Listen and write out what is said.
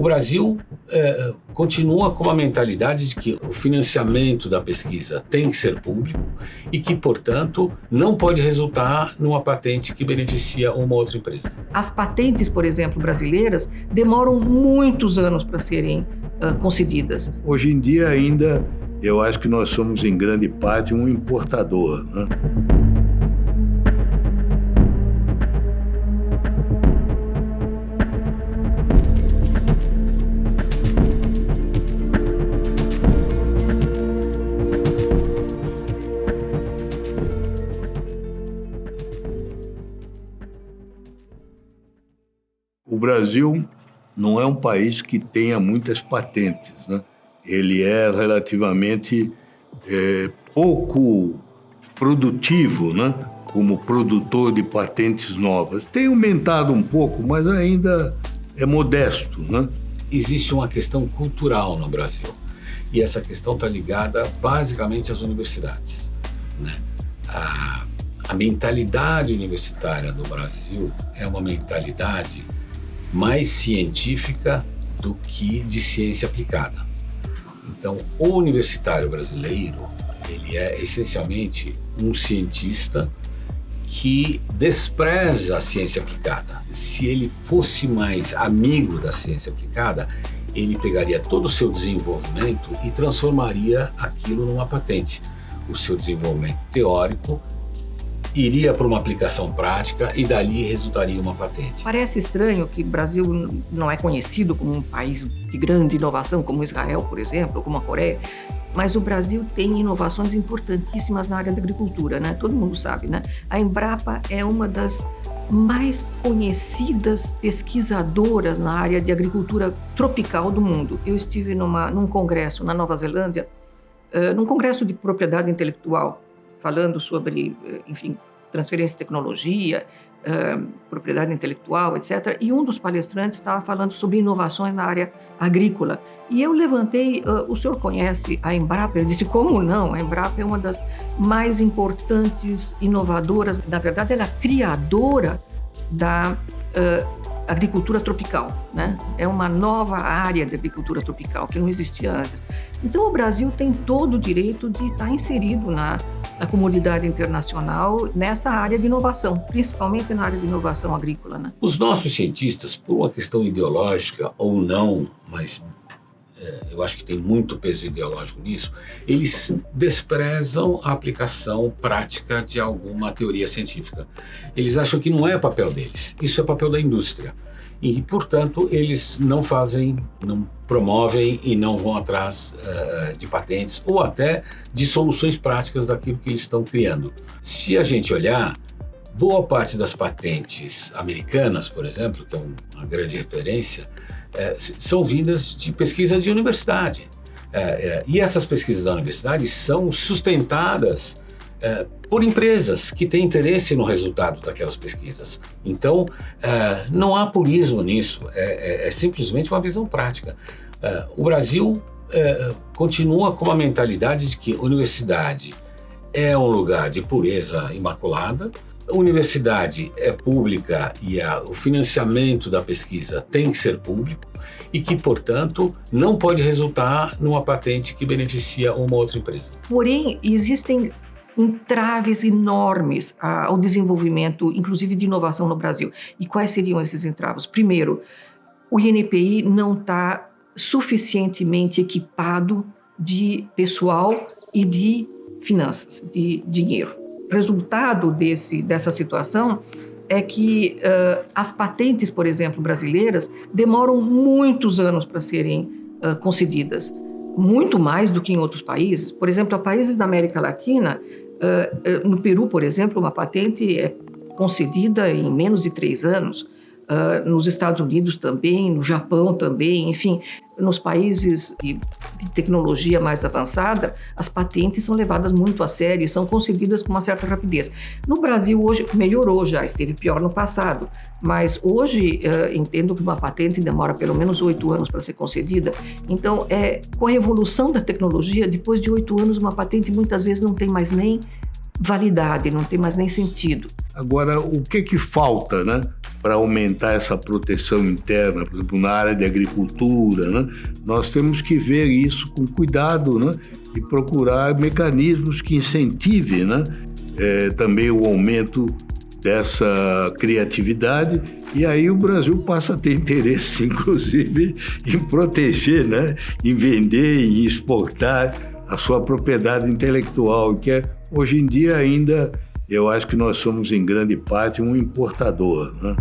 O Brasil continua com a mentalidade de que o financiamento da pesquisa tem que ser público e que, portanto, não pode resultar numa patente que beneficia uma outra empresa. As patentes, por exemplo, brasileiras, demoram muitos anos para serem concedidas. Hoje em dia ainda, eu acho que nós somos em grande parte um importador, né? O Brasil não é um país que tenha muitas patentes, né? Ele é relativamente pouco produtivo, né? Como produtor de patentes novas. Tem aumentado um pouco, mas ainda é modesto, né? Existe uma questão cultural no Brasil e essa questão está ligada basicamente às universidades, né? A mentalidade universitária do Brasil é uma mentalidade mais científica do que de ciência aplicada. Então, o universitário brasileiro, ele é essencialmente um cientista que despreza a ciência aplicada. Se ele fosse mais amigo da ciência aplicada, ele pegaria todo o seu desenvolvimento e transformaria aquilo numa patente. O seu desenvolvimento teórico iria para uma aplicação prática e dali resultaria uma patente. Parece estranho que o Brasil não é conhecido como um país de grande inovação, como Israel, por exemplo, ou como a Coreia, mas o Brasil tem inovações importantíssimas na área da agricultura, né? Todo mundo sabe, né? A Embrapa é uma das mais conhecidas pesquisadoras na área de agricultura tropical do mundo. Eu estive num congresso na Nova Zelândia, num congresso de propriedade intelectual, falando sobre, enfim, transferência de tecnologia, propriedade intelectual, etc. E um dos palestrantes estava falando sobre inovações na área agrícola. E eu levantei, o senhor conhece a Embrapa? Ele disse, como não? A Embrapa é uma das mais importantes inovadoras. Na verdade, ela é a criadora da agricultura tropical, né? É uma nova área de agricultura tropical que não existia antes. Então, o Brasil tem todo o direito de estar inserido na comunidade internacional nessa área de inovação, principalmente na área de inovação agrícola, né? Os nossos cientistas, por uma questão ideológica ou não, mas eu acho que tem muito peso ideológico nisso, eles desprezam a aplicação prática de alguma teoria científica. Eles acham que não é papel deles, isso é papel da indústria. E, portanto, eles não promovem e não vão atrás de patentes ou até de soluções práticas daquilo que eles estão criando. Se a gente olhar, boa parte das patentes americanas, por exemplo, que é uma grande referência, são vindas de pesquisas de universidade. E essas pesquisas da universidade são sustentadas por empresas que têm interesse no resultado daquelas pesquisas. Então, não há purismo nisso, é simplesmente uma visão prática. O Brasil continua com a mentalidade de que a universidade é um lugar de pureza imaculada, a universidade é pública e o financiamento da pesquisa tem que ser público e que, portanto, não pode resultar numa patente que beneficia uma outra empresa. Porém, existem entraves enormes ao desenvolvimento, inclusive de inovação no Brasil. E quais seriam esses entraves? Primeiro, o INPI não está suficientemente equipado de pessoal e de finanças, de dinheiro. Resultado dessa situação é que as patentes, por exemplo, brasileiras, demoram muitos anos para serem concedidas, muito mais do que em outros países. Por exemplo, a países da América Latina, no Peru, por exemplo, uma patente é concedida em menos de 3 anos. Nos Estados Unidos também, no Japão também, enfim, nos países de tecnologia mais avançada, as patentes são levadas muito a sério e são concedidas com uma certa rapidez. No Brasil, hoje, melhorou já, esteve pior no passado, mas hoje entendo que uma patente demora pelo menos 8 anos para ser concedida. Então, com a evolução da tecnologia, depois de 8 anos, uma patente muitas vezes não tem mais nem validade, não tem mais nem sentido. Agora, o que falta, né, para aumentar essa proteção interna, por exemplo, na área de agricultura, né? Nós temos que ver isso com cuidado, né, e procurar mecanismos que incentivem, né, também o aumento dessa criatividade, e aí o Brasil passa a ter interesse, inclusive, em proteger, né, em vender e exportar a sua propriedade intelectual, que é, hoje em dia ainda, eu acho que nós somos em grande parte um importador, né?